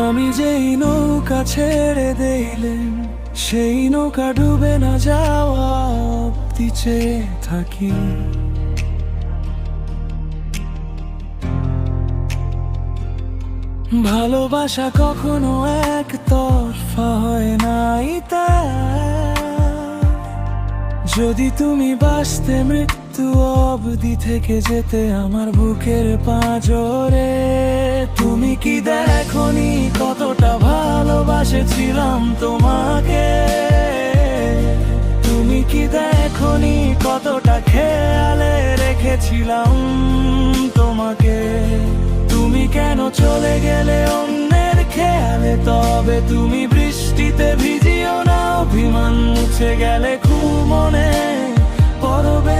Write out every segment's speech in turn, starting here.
আমি যেই নৌকা ছেড়ে দিলেন, সেই নৌকা ডুবে না যাওয়া অব্দি চেয়ে থাকি। ভালোবাসা কখনো একতরফা হয় নাই, যদি তুমি বাঁচতে মৃত্যু অবধি থেকে যেতে আমার বুকের পাঁজরে। তুমি কি দেখোনি কতটা ভালোবাসেছিলাম তোমাকে? তুমি কি দেখোনি কতটা খেয়ালে রেখেছিলাম তোমাকে? তুমি কেন চলে গেলে অন্যের খেয়ালে? তবে তুমি বৃষ্টিতে ভিজিও না, অভিমান মুছে গেলে খুব মনে পড়বে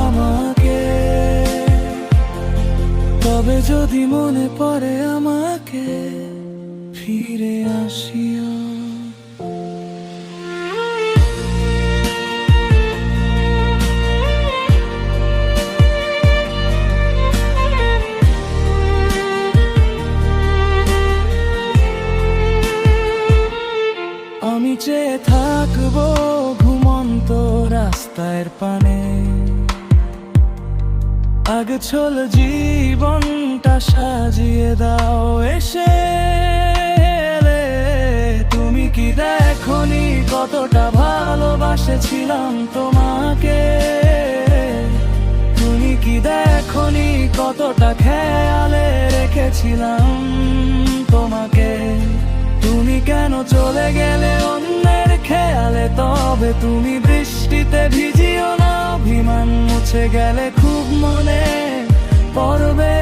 আমাকে। তবে যদি মনে পড়ে আমাকে, ফিরে আসিও। আমি চেয়ে থাকবো ঘুমন্ত রাস্তার পানে, আগে চল জীবনটা সাজিয়ে দাও এসে। তুমি কি দেখোনি কতটা ভালোবাসেছিলাম তোমাকে? তুমি কি দেখোনি কতটা খেয়ালে রেখেছিলাম তোমাকে? তুমি কেন চলে গেলে অন্যের খেয়ালে? তবে তুমি বৃষ্টিতে ভিজিও না, অভিমান মুছে গেলে খুব মনে পড়বে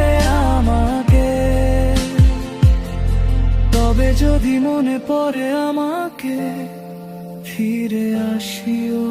আমাকে। তবে যদি মনে পড়ে আমাকে, ফিরে আসিও।